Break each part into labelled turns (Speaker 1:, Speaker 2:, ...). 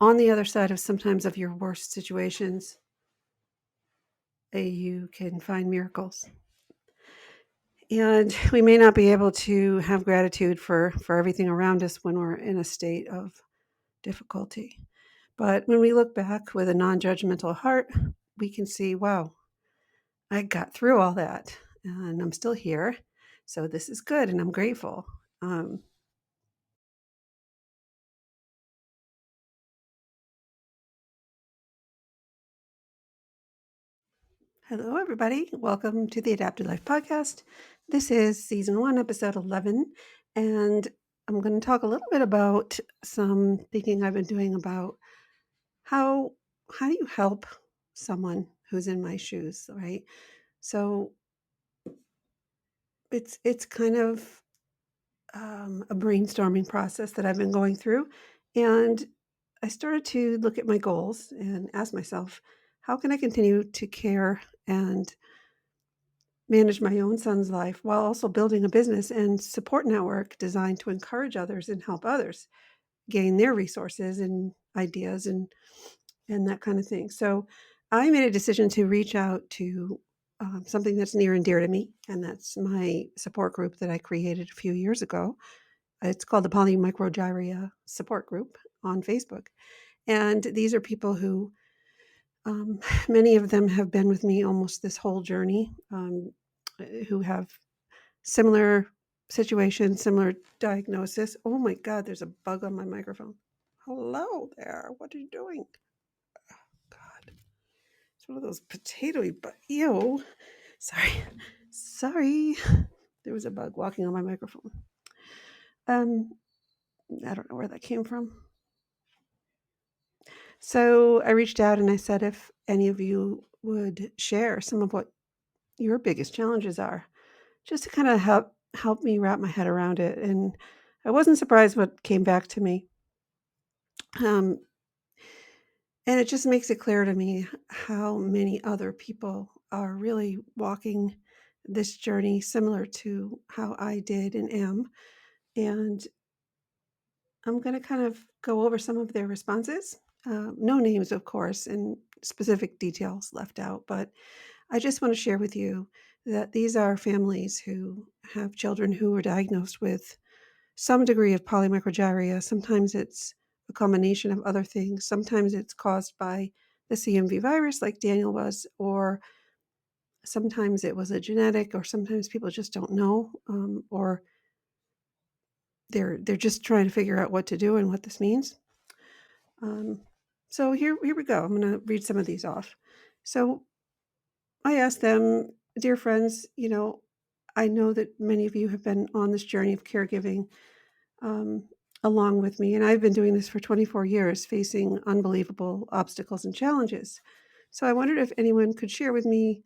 Speaker 1: on the other side of sometimes of your worst situations, you can find miracles. And we may not be able to have gratitude for everything around us when we're in a state of difficulty. But when we look back with a non-judgmental heart, we can see, wow, I got through all that and I'm still here. So this is good and I'm grateful. Um, Hello, everybody. Welcome to the Adapted Life Podcast. This is season 1, episode 11. And I'm going to talk a little bit about some thinking I've been doing about how do you help someone who's in my shoes, right? So it's kind of a brainstorming process that I've been going through. And I started to look at my goals and ask myself, how can I continue to care and manage my own son's life while also building a business and support network designed to encourage others and help others gain their resources and ideas and that kind of thing. So I made a decision to reach out to something that's near and dear to me, and that's my support group that I created a few years ago. It's called the Polymicrogyria Support Group on Facebook. And these are people who, many of them have been with me almost this whole journey, who have similar situation, similar diagnosis. Oh my God, there's a bug on my microphone. Hello there. What are you doing? Oh, God. It's one of those potatoy, but ew. Sorry. Sorry. There was a bug walking on my microphone. Um, I don't know where that came from. So I reached out and I said if any of you would share some of what your biggest challenges are, just to kind of help me wrap my head around it. And I wasn't surprised what came back to me. Um, and it just makes it clear to me how many other people are really walking this journey similar to how I did and am. And I'm going to kind of go over some of their responses. No names, of course, and specific details left out, but I just want to share with you that these are families who have children who are diagnosed with some degree of polymicrogyria. Sometimes it's a combination of other things. Sometimes it's caused by the CMV virus, like Daniel was, or sometimes it was a genetic, or sometimes people just don't know, or they're just trying to figure out what to do and what this means. So here we go. I'm going to read some of these off. So I asked them, dear friends, I know that many of you have been on this journey of caregiving um, along with me, and I've been doing this for 24 years, facing unbelievable obstacles and challenges. So I wondered if anyone could share with me,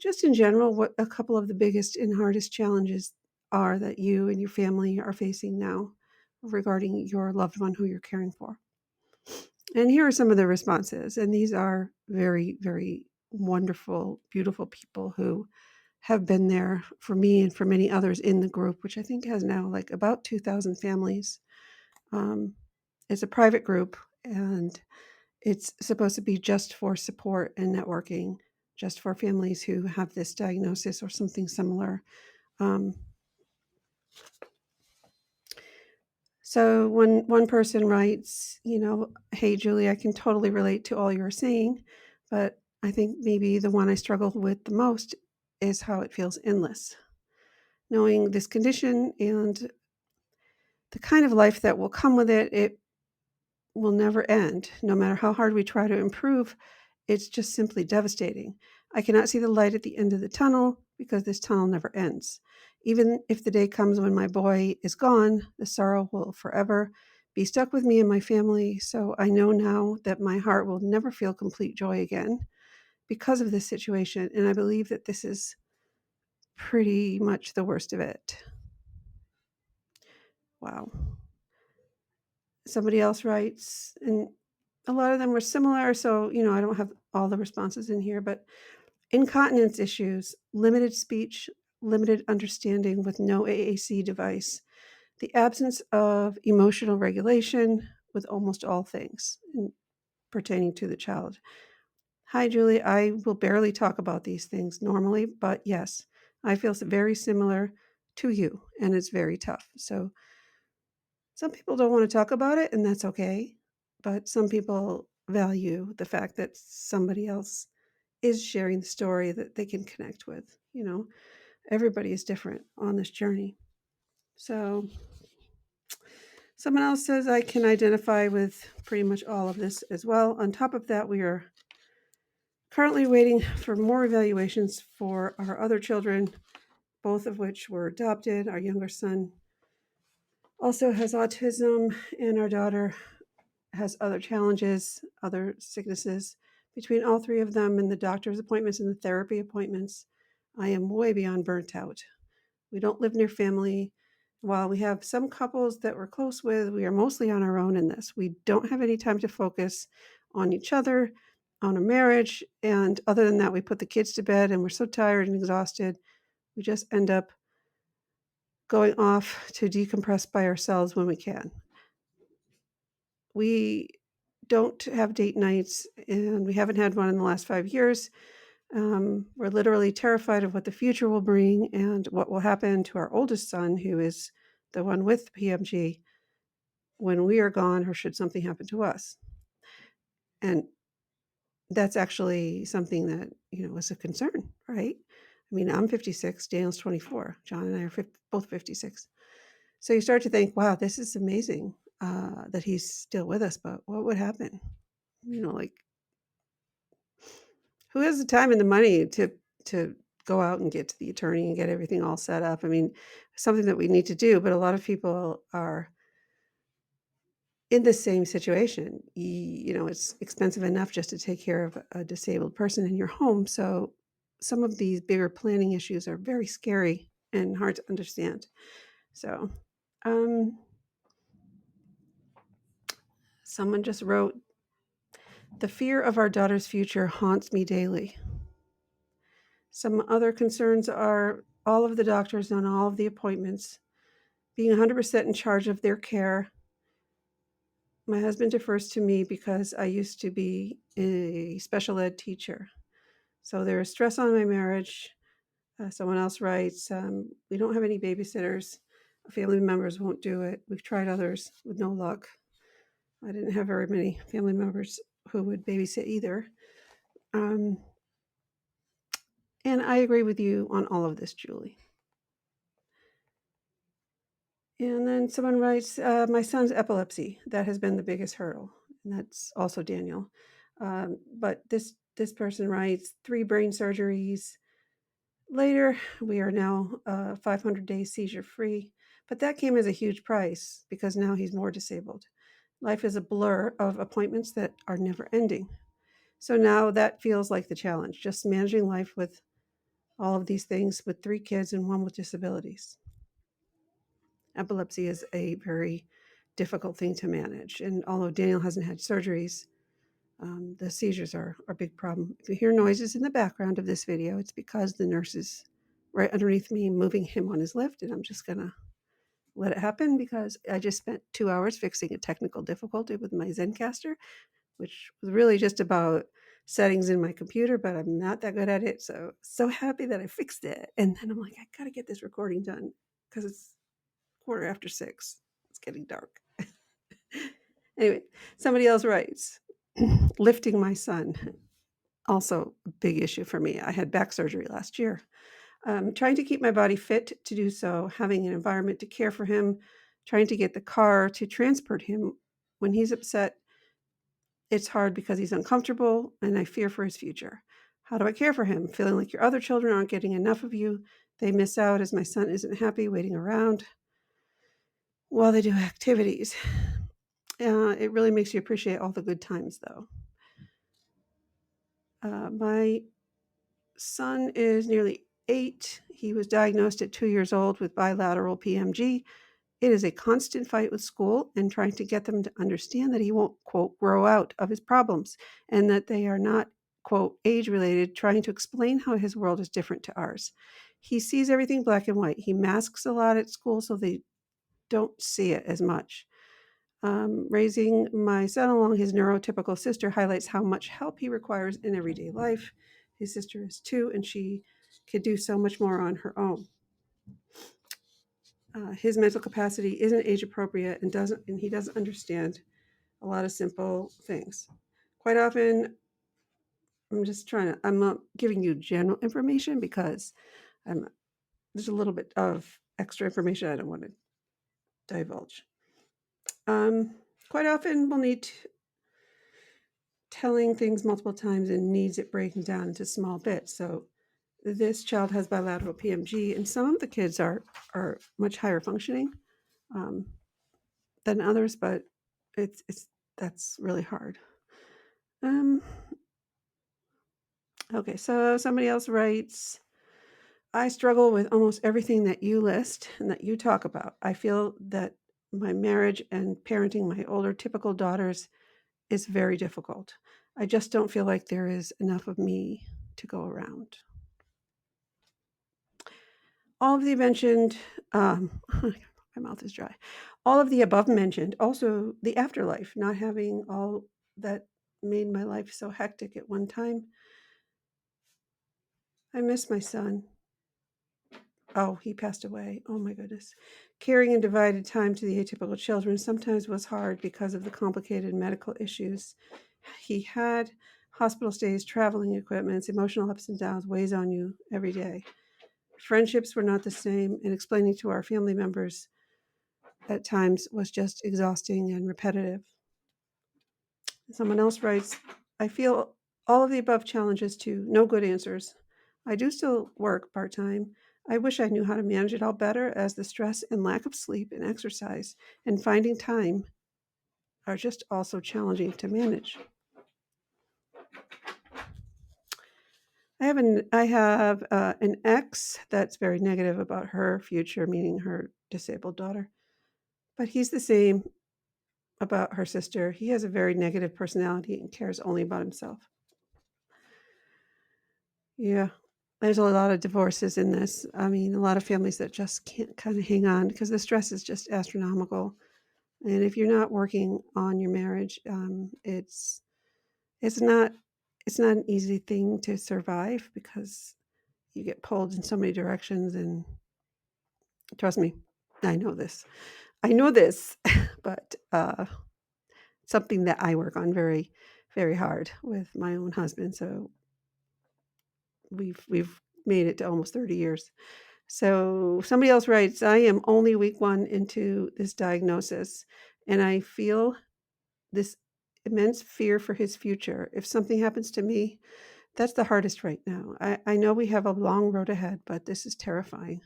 Speaker 1: just in general, what a couple of the biggest and hardest challenges are that you and your family are facing now regarding your loved one who you're caring for. And here are some of the responses. And these are very, very wonderful, beautiful people who have been there for me and for many others in the group, which I think has now like about 2,000 families. Um, it's a private group and it's supposed to be just for support and networking, just for families who have this diagnosis or something similar. Um, so when one person writes, hey, Julie, I can totally relate to all you're saying, but I think maybe the one I struggle with the most is how it feels endless. Knowing this condition and the kind of life that will come with it, it will never end. No matter how hard we try to improve, it's just simply devastating. I cannot see the light at the end of the tunnel because this tunnel never ends. Even if the day comes when my boy is gone, the sorrow will forever be stuck with me and my family. So I know now that my heart will never feel complete joy again because of this situation. And I believe that this is pretty much the worst of it. Wow. Somebody else writes, and a lot of them were similar. So, I don't have all the responses in here, but incontinence issues, limited speech, limited understanding with no AAC device, the absence of emotional regulation, with almost all things pertaining to the child. Hi, Julie. I will barely talk about these things normally, but yes, I feel very similar to you, and it's very tough. So some people don't want to talk about it, and that's okay. But some people value the fact that somebody else is sharing the story that they can connect with. Everybody is different on this journey. So someone else says I can identify with pretty much all of this as well. On top of that, we are currently waiting for more evaluations for our other children, both of which were adopted. Our younger son also has autism, and our daughter has other challenges, other sicknesses. Between all three of them and the doctor's appointments and the therapy appointments, I am way beyond burnt out. We don't live near family. While we have some couples that we're close with, we are mostly on our own in this. We don't have any time to focus on each other, on a marriage. And other than that, we put the kids to bed and we're so tired and exhausted. We just end up going off to decompress by ourselves when we can. We don't have date nights, and we haven't had one in the last 5 years. We're literally terrified of what the future will bring and what will happen to our oldest son, who is the one with PMG, when we are gone or should something happen to us. And that's actually something that, is a concern, right? I mean, I'm 56, Daniel's 24, John and I are both 56. So you start to think, wow, this is amazing that he's still with us, but what would happen? Like, who has the time and the money to go out and get to the attorney and get everything all set up? I mean, something that we need to do, but a lot of people are in the same situation. It's expensive enough just to take care of a disabled person in your home. So some of these bigger planning issues are very scary and hard to understand. So someone just wrote, the fear of our daughter's future haunts me daily. Some other concerns are all of the doctors on all of the appointments, being 100% in charge of their care. My husband defers to me because I used to be a special ed teacher. So there is stress on my marriage. Someone else writes, we don't have any babysitters. Family members won't do it. We've tried others with no luck. I didn't have very many family members who would babysit either. And I agree with you on all of this, Julie. And then someone writes, my son's epilepsy. That has been the biggest hurdle. And that's also Daniel. But this person writes, 3 brain surgeries. Later, we are now 500 days seizure free. But that came as a huge price because now he's more disabled. Life is a blur of appointments that are never ending. So now that feels like the challenge, just managing life with all of these things with 3 kids and 1 with disabilities. Epilepsy is a very difficult thing to manage. And although Daniel hasn't had surgeries, the seizures are a big problem. If you hear noises in the background of this video, it's because the nurse is right underneath me moving him on his lift, and I'm just going to let it happen because I just spent 2 hours fixing a technical difficulty with my Zencaster, which was really just about settings in my computer, but I'm not that good at it. So happy that I fixed it. And then I'm like, I got to get this recording done because it's 6:15. It's getting dark. Anyway, somebody else writes, lifting my son, also a big issue for me. I had back surgery last year. Trying to keep my body fit to do so, having an environment to care for him, trying to get the car to transport him. When he's upset, it's hard because he's uncomfortable and I fear for his future. How do I care for him? Feeling like your other children aren't getting enough of you. They miss out as my son isn't happy waiting around while they do activities. It really makes you appreciate all the good times, though. My son is nearly 8. He was diagnosed at 2 years old with bilateral PMG. It is a constant fight with school and trying to get them to understand that he won't, quote, grow out of his problems and that they are not, quote, age-related, trying to explain how his world is different to ours. He sees everything black and white. He masks a lot at school so they don't see it as much. Raising my son along his neurotypical sister highlights how much help he requires in everyday life. His sister is 2, and she could do so much more on her own. His mental capacity isn't age appropriate and he doesn't understand a lot of simple things. Quite often, I'm not giving you general information because I'm, there's a little bit of extra information I don't want to divulge. Um, Quite often, we'll need telling things multiple times and needs it breaking down into small bits. So this child has bilateral PMG, and some of the kids are much higher functioning um, than others, but it's that's really hard. Um, okay, so somebody else writes, I struggle with almost everything that you list and that you talk about. I feel that my marriage and parenting my older typical daughters is very difficult. I just don't feel like there is enough of me to go around. All of the mentioned, my mouth is dry. All of the above mentioned, also the afterlife, not having all that made my life so hectic at one time. I miss my son. Oh, he passed away. Oh my goodness. Caring and divided time to the atypical children sometimes was hard because of the complicated medical issues he had. Hospital stays, traveling equipments, emotional ups and downs weighs on you every day. Friendships were not the same, and explaining to our family members at times was just exhausting and repetitive. Someone else writes, I feel all of the above challenges too, no good answers. I do still work part time. I wish I knew how to manage it all better, as the stress and lack of sleep and exercise and finding time are just also challenging to manage. I have an ex that's very negative about her future, meaning her disabled daughter. But he's the same about her sister. He has a very negative personality and cares only about himself. Yeah. There's a lot of divorces in this. I mean, a lot of families that just can't kind of hang on because the stress is just astronomical. And if you're not working on your marriage, it's not it's not an easy thing to survive because you get pulled in so many directions. And trust me, I know this. I know this, but something that I work on very, very hard with my own husband. So we've made it to almost 30 years. So somebody else writes, I am only week 1 into this diagnosis, and I feel this immense fear for his future. If something happens to me, that's the hardest right now. I know we have a long road ahead, but this is terrifying.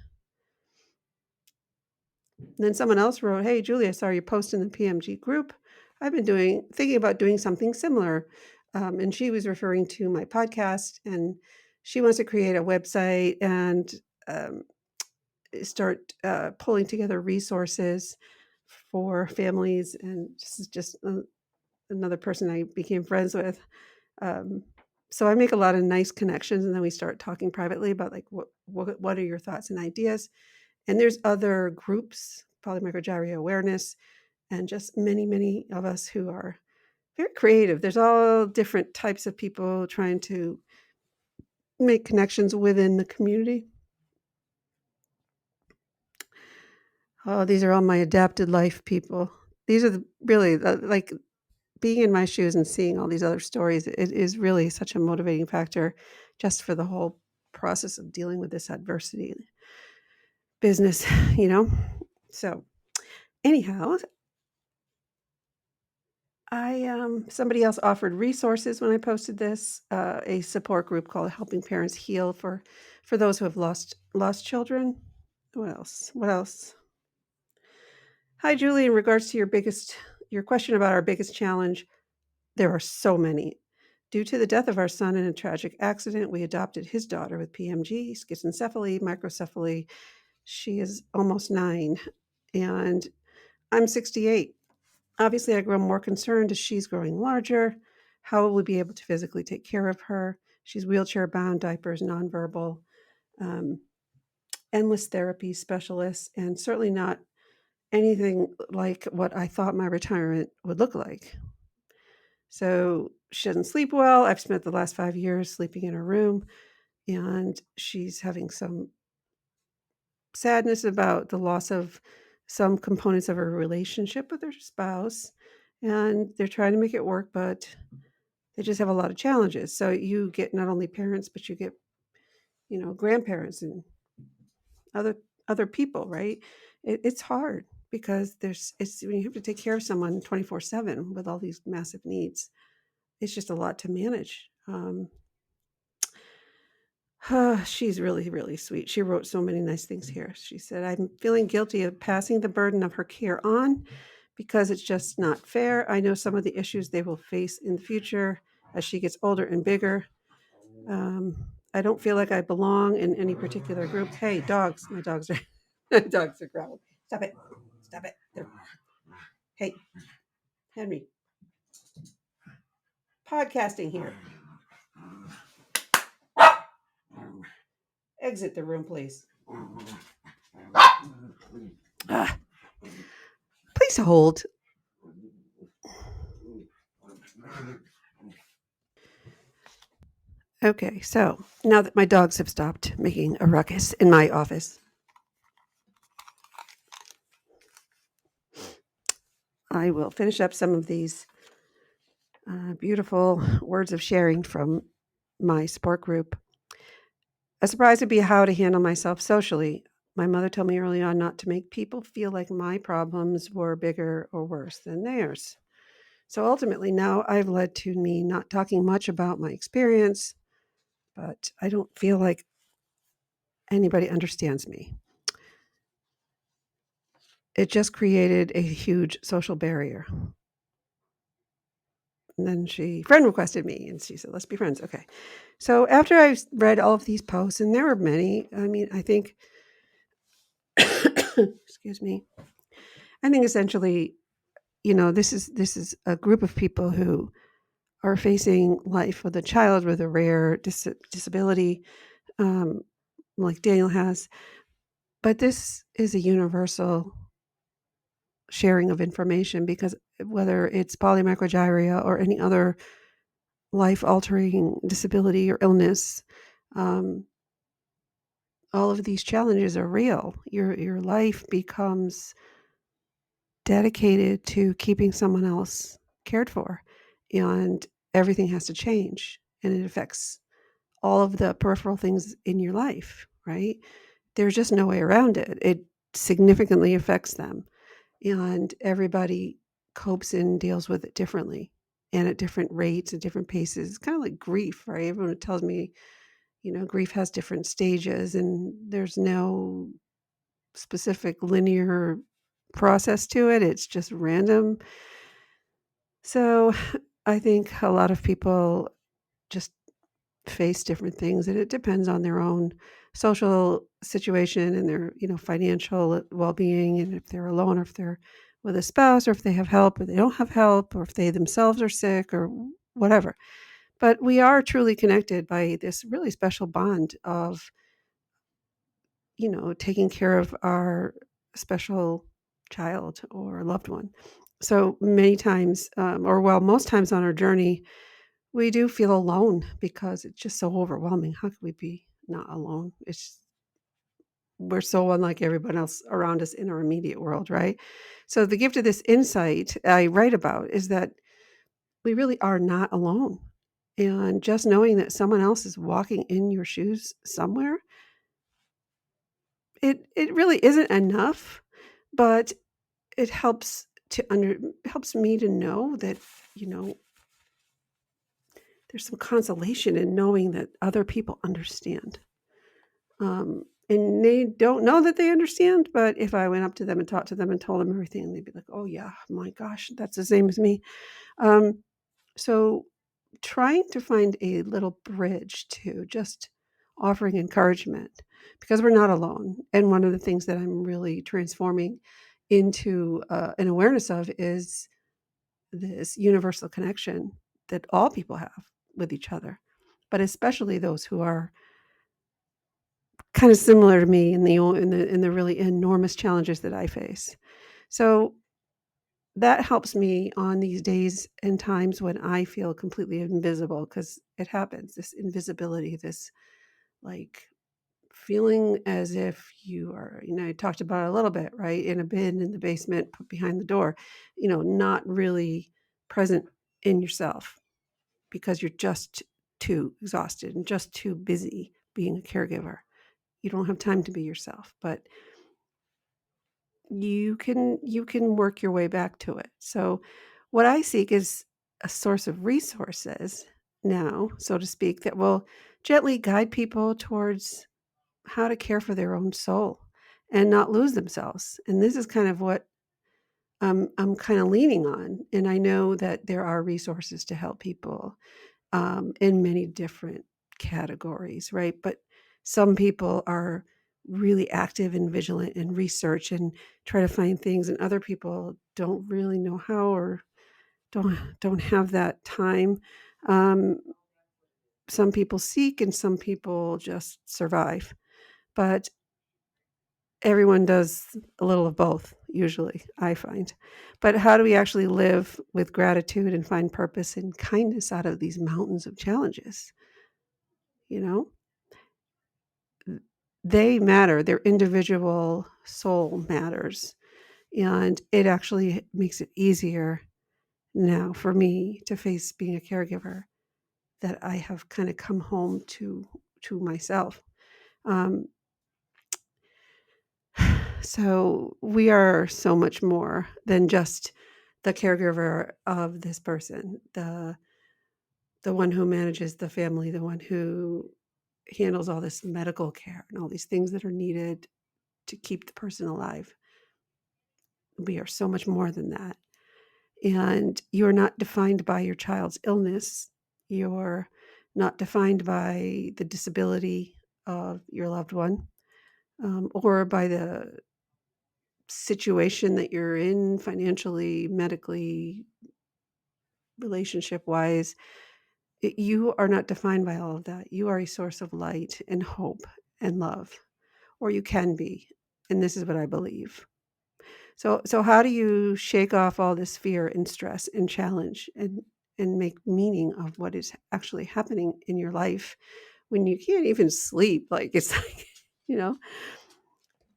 Speaker 1: And then someone else wrote, Hey, Julia, I saw your post in the PMG group. I've been thinking about doing something similar. And she was referring to my podcast, and she wants to create a website and um, start pulling together resources for families. And this is just another person I became friends with. Um, so I make a lot of nice connections, and then we start talking privately about like what are your thoughts and ideas. And there's other groups, polymicrogyria awareness, and just many of us who are very creative. There's all different types of people trying to make connections within the community. Oh, these are all my adapted life people. These are really like being in my shoes and seeing all these other stories. It is really such a motivating factor just for the whole process of dealing with this adversity business, you know? So, anyhow, somebody else offered resources when I posted this, a support group called Helping Parents Heal for those who have lost children. What else? Hi, Julie. In regards to your question about our biggest challenge, there are so many. Due to the death of our son in a tragic accident, we adopted his daughter with PMG, schizencephaly, microcephaly. She is almost 9, and I'm 68. Obviously, I grow more concerned as she's growing larger. How will we be able to physically take care of her? She's wheelchair bound, diapers, nonverbal, um, endless therapy specialists, and certainly not anything like what I thought my retirement would look like. So she doesn't sleep well. I've spent the last 5 years sleeping in her room, and she's having some sadness about the loss of some components of her relationship with her spouse, and they're trying to make it work, but they just have a lot of challenges. So you get not only parents, but you get, grandparents and other other people, right? It's hard because it's when you have to take care of someone 24/7 with all these massive needs. It's just a lot to manage. She's really, really sweet. She wrote so many nice things here. She said, "I'm feeling guilty of passing the burden of her care on because it's just not fair. I know some of the issues they will face in the future as she gets older and bigger. Um, I don't feel like I belong in any particular group." Hey, dogs! My dogs are my dogs are growling. Stop it! Stop it! Hey, Henry, podcasting here. Exit the room, please. Ah, please hold. Okay, so now that my dogs have stopped making a ruckus in my office, I will finish up some of these beautiful words of sharing from my support group. A surprise would be how to handle myself socially. My mother told me early on not to make people feel like my problems were bigger or worse than theirs. So ultimately, now I've led to me not talking much about my experience, but I don't feel like anybody understands me. It just created a huge social barrier. And then friend requested me, and she said, "Let's be friends." Okay. So after I read all of these posts, and there were many, I think, excuse me, I think essentially, this is a group of people who are facing life with a child with a rare disability, um, like Daniel has. But this is a universal sharing of information because whether it's polymicrogyria or any other life-altering disability or illness, um, all of these challenges are real. Your life becomes dedicated to keeping someone else cared for, and everything has to change, and it affects all of the peripheral things in your life, right? There's just no way around it. It significantly affects them, and everybody copes and deals with it differently and at different rates, at different paces. It's kind of like grief, right? Everyone tells me, grief has different stages and there's no specific linear process to it. It's just random. So I think a lot of people just face different things, and it depends on their own social situation and their, financial well-being, and if they're alone or if they're with a spouse or if they have help or they don't have help or if they themselves are sick or whatever. But we are truly connected by this really special bond of, taking care of our special child or loved one. So many times, most times on our journey, we do feel alone because it's just so overwhelming. How could we be not alone? We're so unlike everyone else around us in our immediate world, right? So the gift of this insight I write about is that we really are not alone. And just knowing that someone else is walking in your shoes somewhere, it really isn't enough, but it helps me to know that, you know, there's some consolation in knowing that other people understand. And they don't know that they understand, but if I went up to them and talked to them and told them everything, they'd be like, "Oh yeah, my gosh, that's the same as me." Um, so trying to find a little bridge to just offering encouragement because we're not alone. And one of the things that I'm really transforming into an awareness of is this universal connection that all people have with each other, but especially those who are kind of similar to me in the really enormous challenges that I face. So that helps me on these days and times when I feel completely invisible, because it happens, this invisibility, this like feeling as if you are, I talked about it a little bit, right? In a bin in the basement, put behind the door, not really present in yourself because you're just too exhausted and just too busy being a caregiver. You don't have time to be yourself, but you can work your way back to it. So what I seek is a source of resources now, so to speak, that will gently guide people towards how to care for their own soul and not lose themselves. And this is kind of what I'm kind of leaning on. And I know that there are resources to help people in many different categories, right? But some people are really active and vigilant in research and try to find things, and other people don't really know how or don't have that time. Um, some people seek, and some people just survive. But everyone does a little of both, usually, I find. But how do we actually live with gratitude and find purpose and kindness out of these mountains of challenges? You know? They matter, their individual soul matters, and it actually makes it easier now for me to face being a caregiver, that I have kind of come home to myself. Um, so we are so much more than just the caregiver of this person, the one who manages the family, the one who handles all this medical care and all these things that are needed to keep the person alive. We are so much more than that. And you're not defined by your child's illness. You're not defined by the disability of your loved one, or by the situation that you're in financially, medically, relationship wise. You are not defined by all of that. You are a source of light and hope and love, or you can be. And this is what I believe. So how do you shake off all this fear and stress and challenge and make meaning of what is actually happening in your life when you can't even sleep? Like it's like, you know.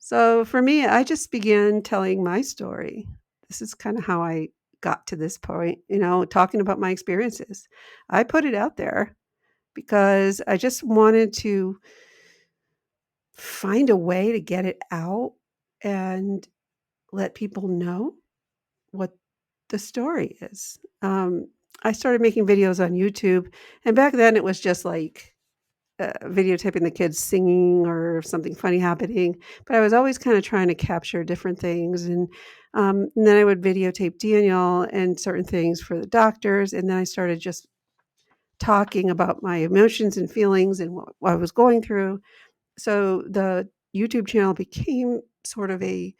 Speaker 1: So for me, I just began telling my story. This is kind of how I got to this point, talking about my experiences. I put it out there because I just wanted to find a way to get it out and let people know what the story is. I started making videos on YouTube, and back then it was just like videotaping the kids singing or something funny happening. But I was always kind of trying to capture different things, and then I would videotape Daniel and certain things for the doctors, and then I started just talking about my emotions and feelings and what I was going through. So the YouTube channel became sort of a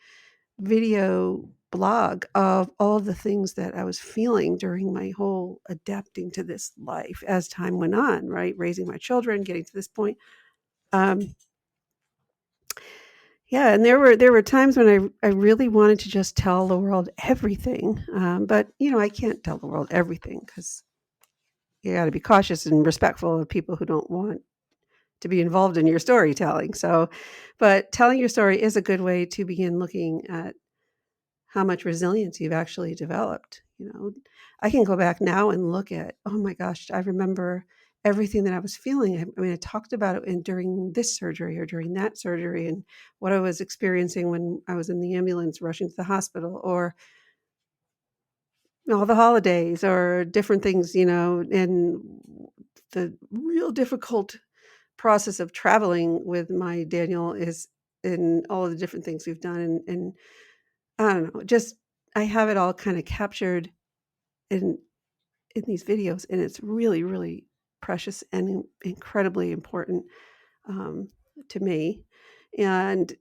Speaker 1: video blog of all the things that I was feeling during my whole adapting to this life as time went on, right? Raising my children, getting to this point. Um, yeah, and there were times when I really wanted to just tell the world everything, but I can't tell the world everything because you got to be cautious and respectful of people who don't want to be involved in your storytelling. So, but telling your story is a good way to begin looking at how much resilience you've actually developed. I can go back now and look at, oh my gosh, I remember everything that I was feeling. I mean, I talked about it during this surgery or during that surgery, and what I was experiencing when I was in the ambulance rushing to the hospital, or all the holidays or different things, and the real difficult process of traveling with my Daniel is in all of the different things we've done. And I don't know, just I have it all kind of captured in these videos, and it's really, really precious and incredibly important, um, to me and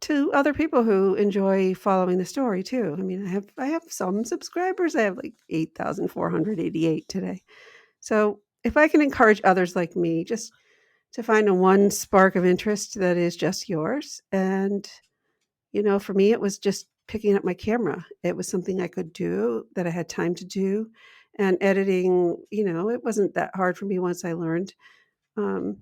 Speaker 1: to other people who enjoy following the story too. I mean, I have some subscribers. I have like 8,488 today. So if I can encourage others like me just to find a one spark of interest that is just yours, and for me, it was just picking up my camera. It was something I could do, that I had time to do. And editing, it wasn't that hard for me once I learned. Um,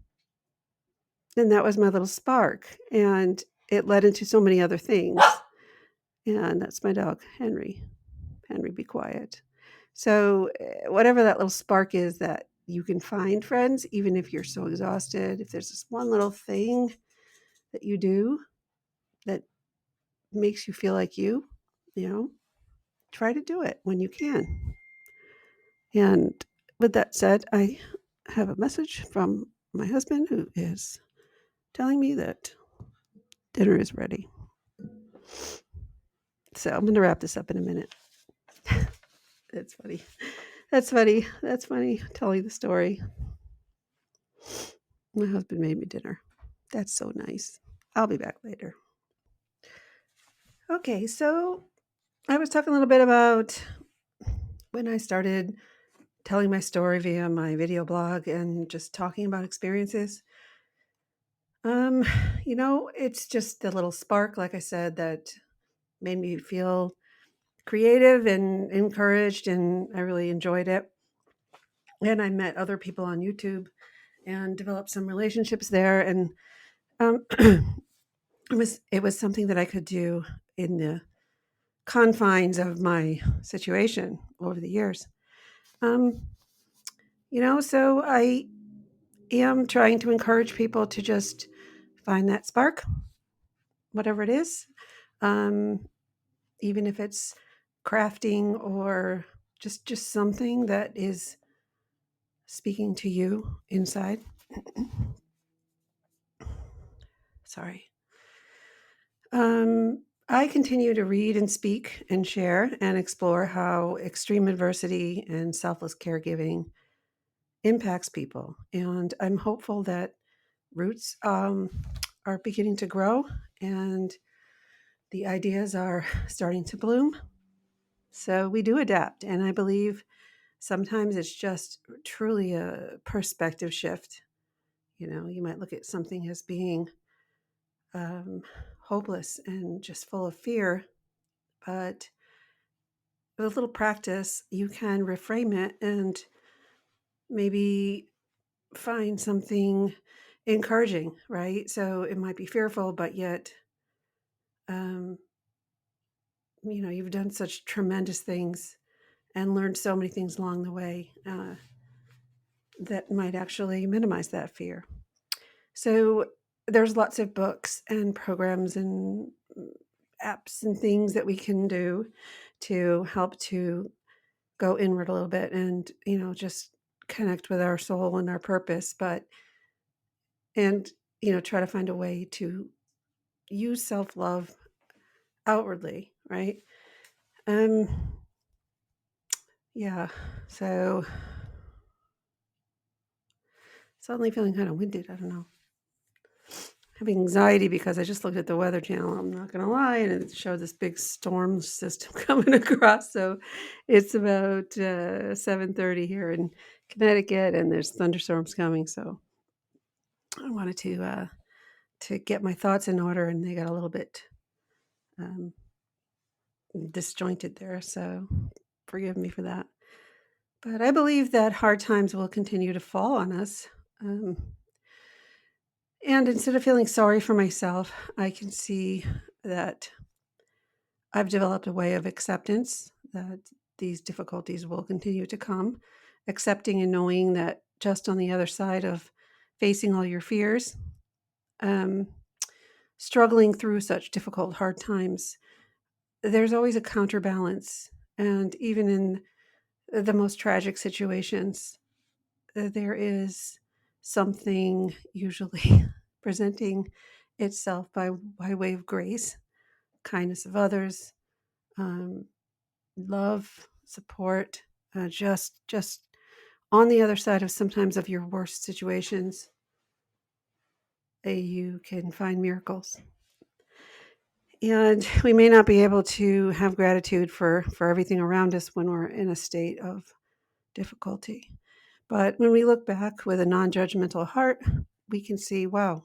Speaker 1: and that was my little spark. And it led into so many other things. And that's my dog, Henry. Henry, be quiet. So, whatever that little spark is that you can find, friends, even if you're so exhausted, if there's this one little thing that you do that makes you feel like you know, try to do it when you can. And with that said, I have a message from my husband who is telling me that dinner is ready. So I'm going to wrap this up in a minute. That's funny. That's funny. That's funny. Telling the story. My husband made me dinner. That's so nice. I'll be back later. Okay, so I was talking a little bit about when I started telling my story via my video blog and just talking about experiences. Um, it's just the little spark, like I said, that made me feel creative and encouraged, and I really enjoyed it. And I met other people on YouTube and developed some relationships there. And it was something that I could do in the confines of my situation over the years. Um, so I am trying to encourage people to just find that spark, whatever it is, even if it's crafting or just something that is speaking to you inside. Sorry. I continue to read and speak and share and explore how extreme adversity and selfless caregiving impacts people. And I'm hopeful that roots are beginning to grow and the ideas are starting to bloom. So we do adapt. And I believe sometimes it's just truly a perspective shift. You might look at something as being hopeless and just full of fear, but with a little practice, you can reframe it and maybe find something encouraging, right? So it might be fearful, but yet, um, you've done such tremendous things and learned so many things along the way that might actually minimize that fear. So there's lots of books and programs and apps and things that we can do to help to go inward a little bit and, just connect with our soul and our purpose, and, try to find a way to use self-love outwardly, right? Um, yeah, so suddenly feeling kind of winded. I don't know. Having anxiety because I just looked at the Weather Channel. I'm not going to lie, and it showed this big storm system coming across. So it's about 7:30 here in Connecticut, and there's thunderstorms coming. So I wanted to get my thoughts in order, and they got a little bit um, disjointed there. So forgive me for that. But I believe that hard times will continue to fall on us. Um, and instead of feeling sorry for myself, I can see that I've developed a way of acceptance that these difficulties will continue to come, accepting and knowing that just on the other side of facing all your fears, um, struggling through such difficult, hard times, there's always a counterbalance. And even in the most tragic situations, there is something usually presenting itself by way of grace, kindness of others, um, love, support, just on the other side of sometimes of your worst situations, you can find miracles. And we may not be able to have gratitude for everything around us when we're in a state of difficulty. But when we look back with a non-judgmental heart, we can see, wow,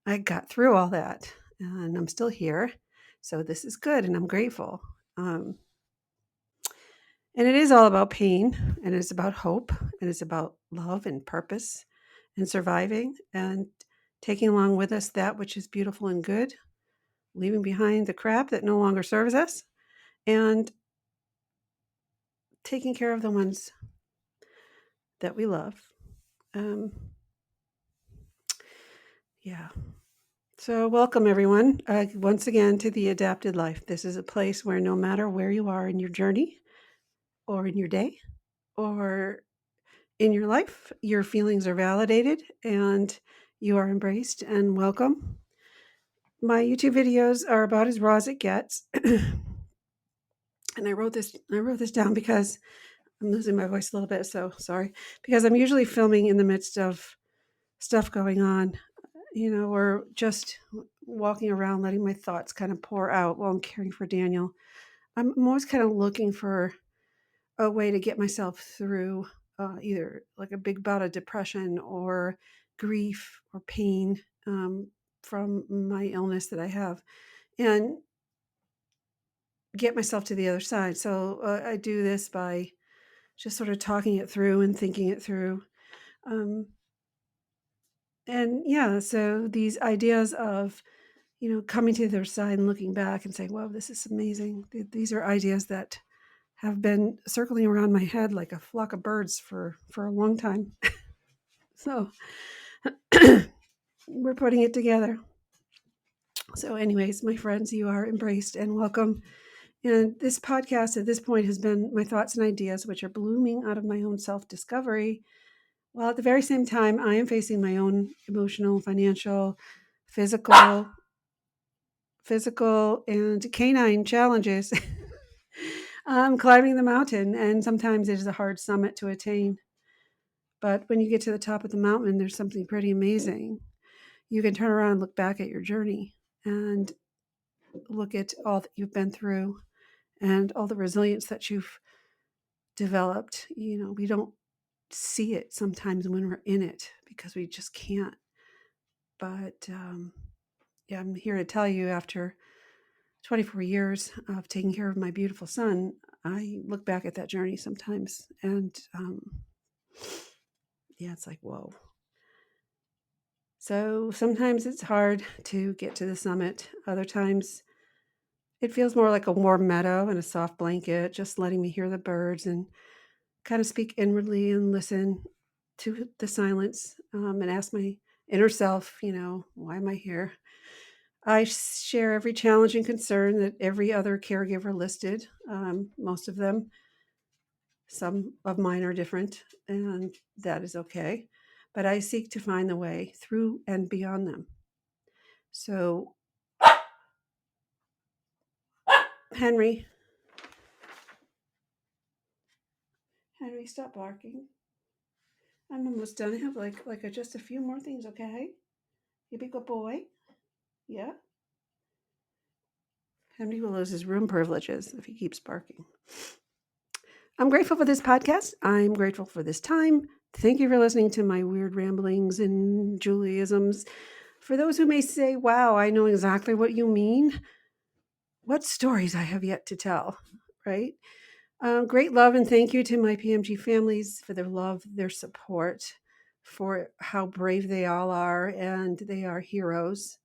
Speaker 1: I got through all that and I'm still here. So this is good, and I'm grateful. Um, and it is all about pain, and it's about hope, and it's about love and purpose and surviving and taking along with us that which is beautiful and good, leaving behind the crap that no longer serves us, and taking care of the ones that we love. Um, yeah. So, welcome everyone once again to the Adapted Life. This is a place where no matter where you are in your journey, or in your day, or in your life, your feelings are validated and you are embraced and welcome. My YouTube videos are about as raw as it gets. And I wrote this down because I'm losing my voice a little bit, so sorry. Because I'm usually filming in the midst of stuff going on, or just walking around letting my thoughts kind of pour out while I'm caring for Daniel. I'm always kind of looking for a way to get myself through either like a big bout of depression or grief or pain from my illness that I have, and get myself to the other side. So I do this by just sort of talking it through and thinking it through. Um, and yeah, so these ideas of, coming to the other side and looking back and saying, wow, this is amazing. These are ideas that have been circling around my head like a flock of birds for a long time. So we're putting it together. So anyways, my friends, you are embraced and welcome. And this podcast at this point has been my thoughts and ideas, which are blooming out of my own self-discovery, while at the very same time, I am facing my own emotional, financial, physical, and canine challenges. I'm climbing the mountain, and sometimes it is a hard summit to attain. But when you get to the top of the mountain, there's something pretty amazing. You can turn around and look back at your journey and look at all that you've been through and all the resilience that you've developed. We don't see it sometimes when we're in it because we just can't. But yeah, I'm here to tell you after 24 years of taking care of my beautiful son, I look back at that journey sometimes and yeah, it's like, whoa. So sometimes it's hard to get to the summit. Other times it feels more like a warm meadow and a soft blanket, just letting me hear the birds and kind of speak inwardly and listen to the silence and ask my inner self, why am I here? I share every challenge and concern that every other caregiver listed, most of them. Some of mine are different, and that is okay. But I seek to find the way through and beyond them. So, Henry, stop barking. I'm almost done. I have just a few more things, okay? You be a good boy. Yeah. Henry will lose his room privileges if he keeps barking. I'm grateful for this podcast. I'm grateful for this time. Thank you for listening to my weird ramblings and Judaisms. For those who may say, wow, I know exactly what you mean, what stories I have yet to tell, right? Great love and thank you to my PMG families for their love, their support, for how brave they all are, and they are heroes.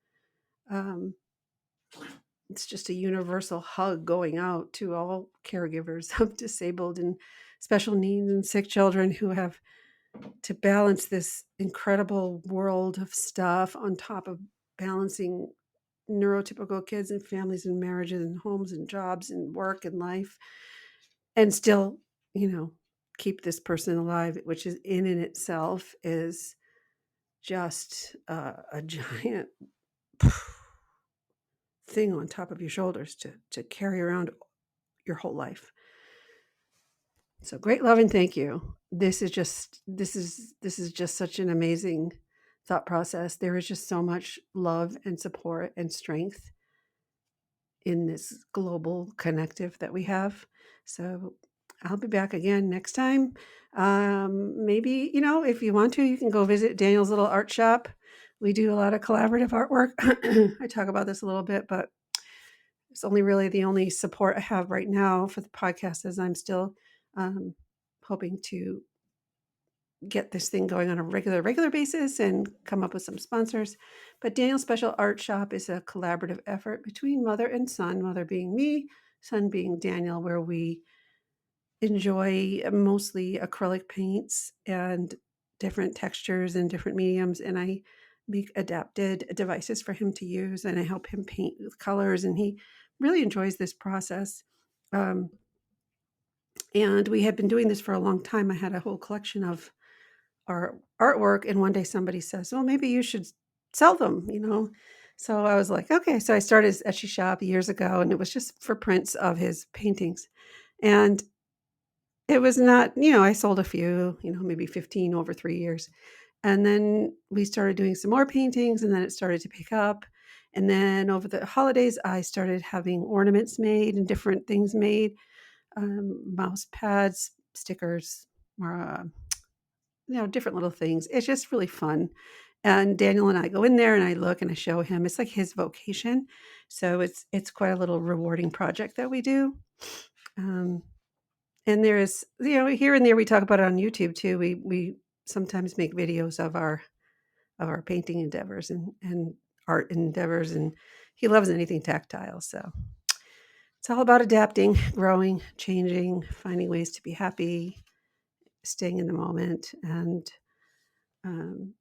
Speaker 1: It's just a universal hug going out to all caregivers of disabled and special needs and sick children who have to balance this incredible world of stuff on top of balancing neurotypical kids and families and marriages and homes and jobs and work and life, and still, keep this person alive, which is in itself is just a giant thing on top of your shoulders to carry around your whole life. So great love and thank you. This is just such an amazing thought process. There is just so much love and support and strength in this global connective that we have. So I'll be back again next time. Maybe, if you want to, you can go visit Daniel's little art shop. We do a lot of collaborative artwork. I talk about this a little bit, but It's only really the only support I have right now for the podcast as I'm still um, hoping to get this thing going on a regular basis and come up with some sponsors. But Daniel's Special Art Shop is a collaborative effort between mother and son, mother being me, son being Daniel, where we enjoy mostly acrylic paints and different textures and different mediums. And I make adapted devices for him to use, and I help him paint with colors. And he really enjoys this process. Um, and we had been doing this for a long time. I had a whole collection of our artwork, and one day somebody says, "Well, maybe you should sell them." So I was like, "Okay." So I started his Etsy shop years ago, and it was just for prints of his paintings. And it was not, I sold a few, maybe 15 over 3 years. And then we started doing some more paintings, and then it started to pick up. And then over the holidays, I started having ornaments made and different things made, mouse pads, stickers, uh, different little things. It's just really fun. And Daniel and I go in there and I look and I show him. It's like his vocation. So it's quite a little rewarding project that we do. Um, and there's, here and there we talk about it on YouTube too. We sometimes make videos of our painting endeavors and art endeavors, and he loves anything tactile. So it's all about adapting, growing, changing, finding ways to be happy, staying in the moment. And um,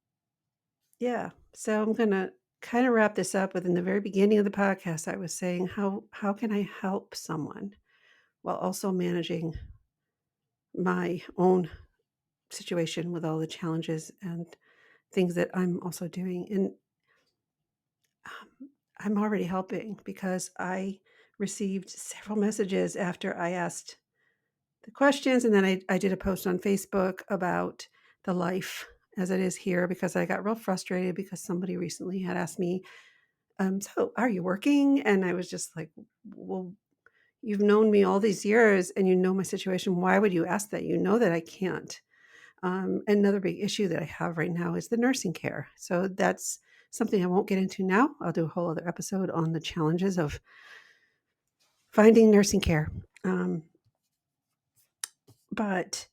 Speaker 1: yeah, so I'm gonna kind of wrap this up with, in the very beginning of the podcast, I was saying how can I help someone while also managing my own situation with all the challenges and things that I'm also doing. And I'm already helping because I received several messages after I asked the questions. And then I did a post on Facebook about the life as it is here, because I got real frustrated because somebody recently had asked me, "So are you working?" And I was just like, "Well, you've known me all these years and you know my situation. Why would you ask that? You know that I can't." Another big issue that I have right now is the nursing care. So that's something I won't get into now. I'll do a whole other episode on the challenges of finding nursing care. But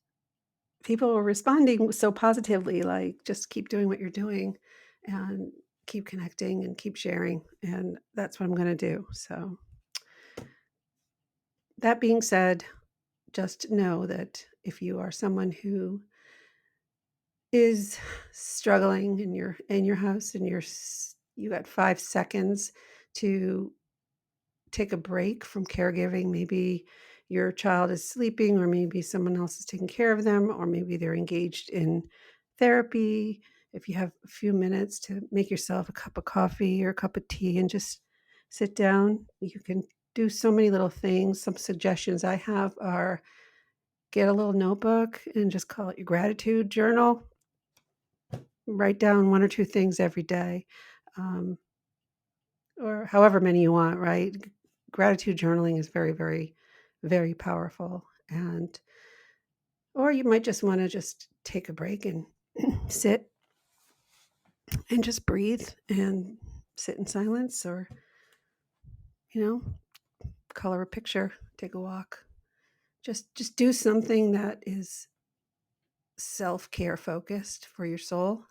Speaker 1: people are responding so positively, like, just keep doing what you're doing and keep connecting and keep sharing. And that's what I'm going to do. So, that being said, just know that if you are someone who is struggling in your house and you got 5 seconds to take a break from caregiving, maybe your child is sleeping, or maybe someone else is taking care of them, or maybe they're engaged in therapy. If you have a few minutes to make yourself a cup of coffee or a cup of tea and just sit down, you can do so many little things. Some suggestions I have are: get a little notebook and just call it your gratitude journal. Write down 1 or 2 things every day, um, or however many you want, right? Gratitude journaling is very, very, very powerful. And or you might just wanna just take a break and sit and just breathe and sit in silence, or, you know, color a picture, take a walk. Just do something that is self-care focused for your soul.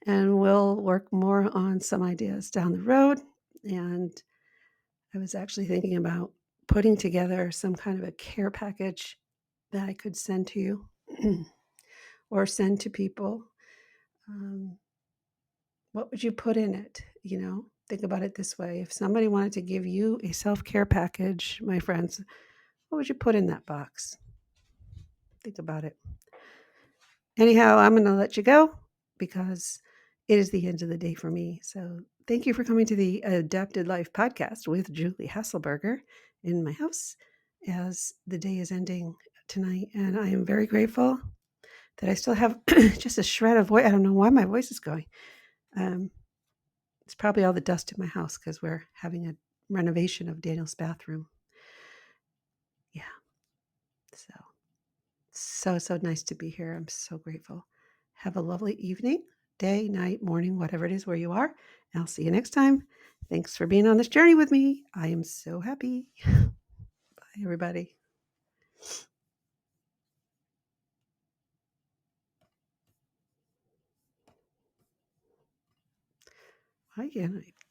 Speaker 1: And we'll work more on some ideas down the road. And I was actually thinking about putting together some kind of a care package that I could send to you or send to people. Um, what would you put in it? Think about it this way. If somebody wanted to give you a self-care package, my friends, what would you put in that box? Think about it. Anyhow, I'm going to let you go because it is the end of the day for me. So thank you for coming to the Adapted Life podcast with Julie Hasselberger in my house as the day is ending tonight. And I am very grateful that I still have just a shred of voice. I don't know why my voice is going. It's probably all the dust in my house because we're having a renovation of Daniel's bathroom. Yeah. So nice to be here. I'm so grateful. Have a lovely evening. day, night, morning, whatever it is where you are. And I'll see you next time. Thanks for being on this journey with me. I am so happy. Bye, everybody. Why can't I?